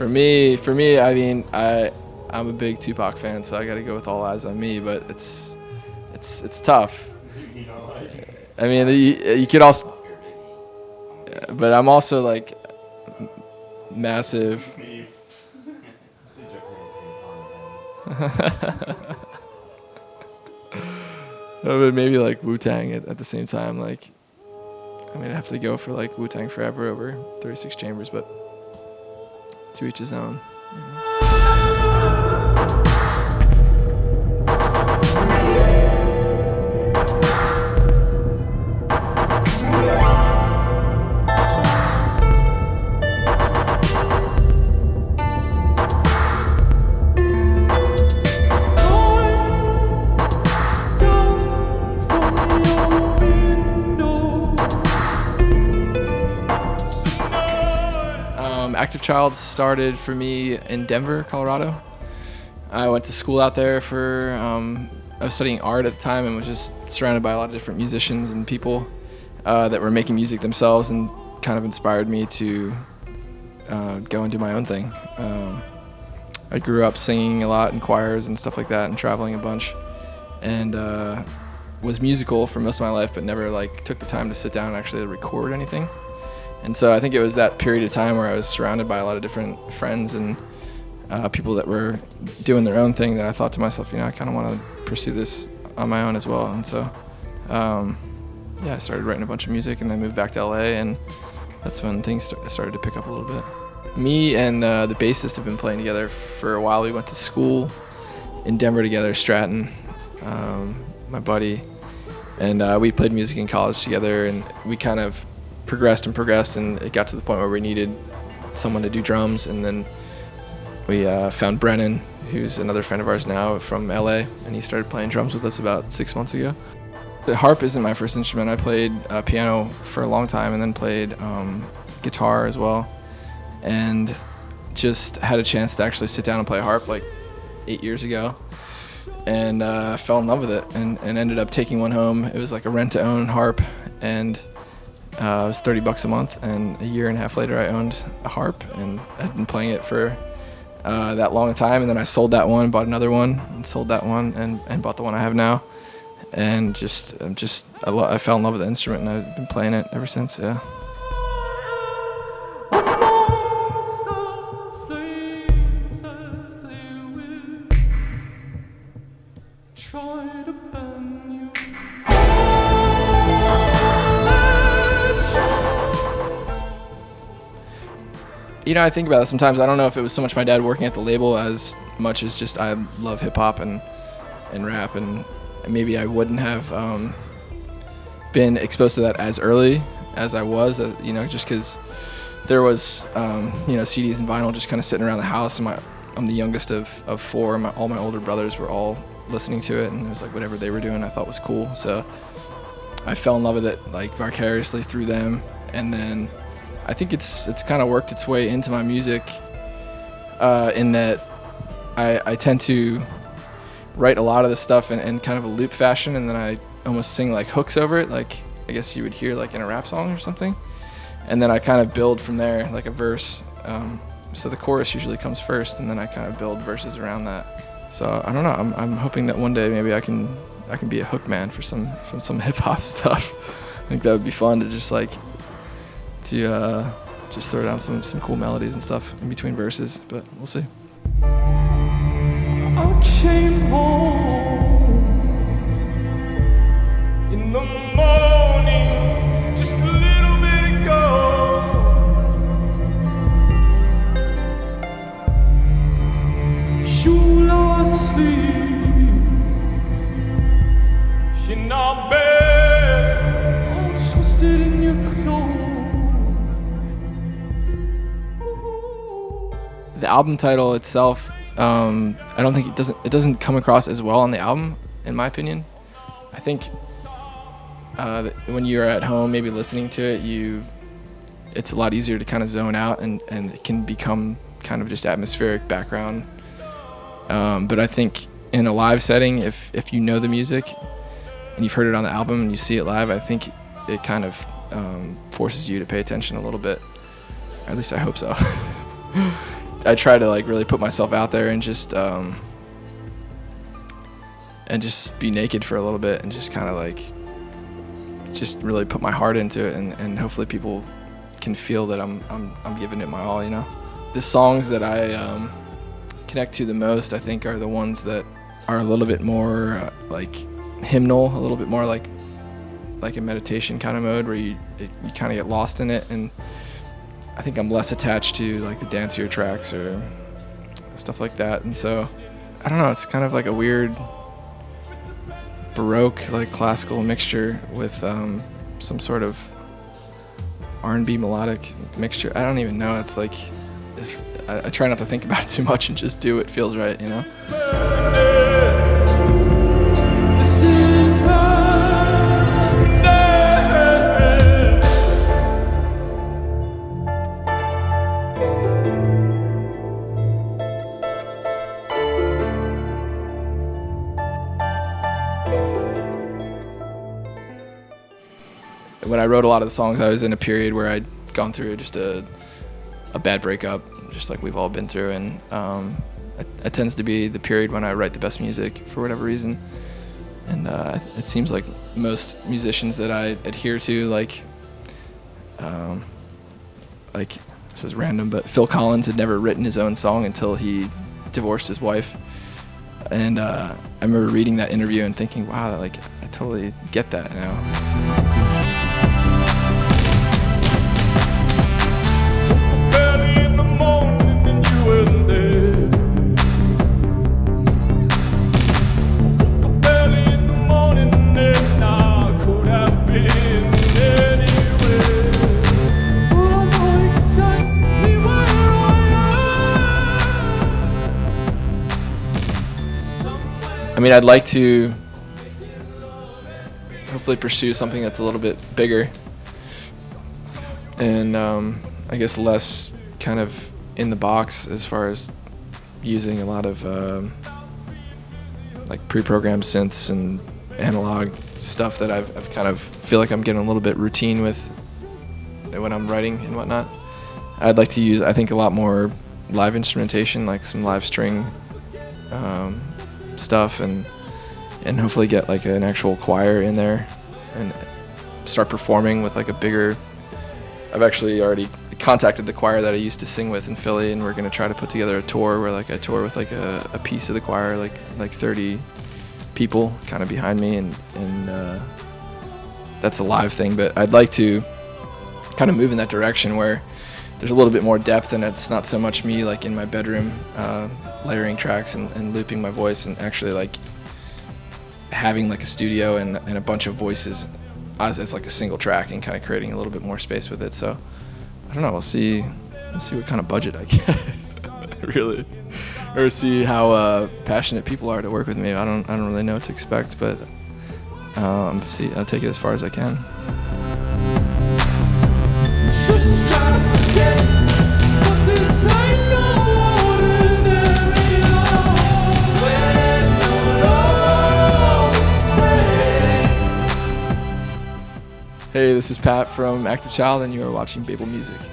For me, I mean, I'm a big Tupac fan, so I got to go with All Eyes on Me. But it's tough. I mean, you could also, but I'm also like massive. But maybe like Wu-Tang at the same time. Like, I mean, I'd have to go for like Wu-Tang Forever over 36 Chambers, but to each his own. Active Child started for me in Denver, Colorado. I went to school out there for, I was studying art at the time and was just surrounded by a lot of different musicians and people that were making music themselves, and kind of inspired me to go and do my own thing. I grew up singing a lot in choirs and stuff like that and traveling a bunch, and was musical for most of my life, but never like took the time to sit down and actually record anything. And so I think it was that period of time where I was surrounded by a lot of different friends and people that were doing their own thing that I thought to myself, I kind of want to pursue this on my own as well. And so, I started writing a bunch of music and then moved back to LA, and that's when things started to pick up a little bit. Me and the bassist have been playing together for a while. We went to school in Denver together, Stratton, my buddy, and we played music in college together, and we kind of progressed, and it got to the point where we needed someone to do drums, and then we found Brennan, who's another friend of ours now from LA, and he started playing drums with us about 6 months ago. The harp isn't my first instrument. I played piano for a long time and then played guitar as well, and just had a chance to actually sit down and play harp like 8 years ago, and fell in love with it, and ended up taking one home. It was like a rent-to-own harp, and it was $30 a month, and a year and a half later I owned a harp, and I'd been playing it for that long time, and then I sold that one, bought another one, and sold that one, and bought the one I have now, and I fell in love with the instrument, and I've been playing it ever since. Yeah. I think about it sometimes. I don't know if it was so much my dad working at the label as much as just I love hip-hop and rap, and maybe I wouldn't have been exposed to that as early as I was, just because there was, CDs and vinyl just kind of sitting around the house, and I'm the youngest of four, and all my older brothers were all listening to it, and it was like whatever they were doing I thought was cool, so I fell in love with it like vicariously through them, and then I think it's kind of worked its way into my music in that I tend to write a lot of this stuff in kind of a loop fashion, and then I almost sing like hooks over it, like I guess you would hear like in a rap song or something, and then I kind of build from there like a verse. So the chorus usually comes first, and then I kind of build verses around that. So I don't know. I'm hoping that one day maybe I can be a hook man for some hip hop stuff. I think that would be fun to just throw down some cool melodies and stuff in between verses, but we'll see. I came home in the morning just a little bit ago. You lost asleep in our bed, all twisted in your clothes. The album title itself, I don't think it doesn't come across as well on the album, in my opinion. I think when you're at home, maybe listening to it, it's a lot easier to kind of zone out, and it can become kind of just atmospheric background. But I think in a live setting, if you know the music and you've heard it on the album and you see it live, I think it kind of forces you to pay attention a little bit. At least I hope so. I try to like really put myself out there and just be naked for a little bit and just kind of like just really put my heart into it, and hopefully people can feel that I'm giving it my all, you know. The songs that I connect to the most, I think, are the ones that are a little bit more like hymnal, a little bit more like a meditation kind of mode where you kind of get lost in it. And I think I'm less attached to like the dancier tracks or stuff like that. And so I don't know, it's kind of like a weird Baroque, like classical mixture with some sort of R&B melodic mixture. I don't even know. It's like I try not to think about it too much and just do what feels right, you know. This is my name. When I wrote a lot of the songs, I was in a period where I'd gone through just a bad breakup, just like we've all been through, and it tends to be the period when I write the best music for whatever reason. And it seems like most musicians that I adhere to, like this is random, but Phil Collins had never written his own song until he divorced his wife. And I remember reading that interview and thinking, wow, like I totally get that now. Early in the morning and you weren't there. Woke up early in the morning and I could have been anywhere. Oh, I know exactly where I am. I mean, I'd like to hopefully pursue something that's a little bit bigger and I guess less kind of in the box as far as using a lot of like pre-programmed synths and analog stuff that I've kind of feel like I'm getting a little bit routine with when I'm writing and whatnot. I'd like to use, I think, a lot more live instrumentation, like some live string stuff, and hopefully get like an actual choir in there and start performing with like a bigger. I've actually already contacted the choir that I used to sing with in Philly, and we're gonna try to put together a tour where like I tour with like a piece of the choir, like 30 people kind of behind me, and that's a live thing. But I'd like to kind of move in that direction where there's a little bit more depth, and it's not so much me like in my bedroom layering tracks and looping my voice, and actually like having like a studio and a bunch of voices as like a single track and kind of creating a little bit more space with it. So I don't know, we'll see what kind of budget I get really, or see how passionate people are to work with me. I don't really know what to expect, but I'll take it as far as I can. Just try to forget, but this ain't no ordinary love. When you're all the same. Hey, this is Pat from Active Child, and you are watching Baeblemusic.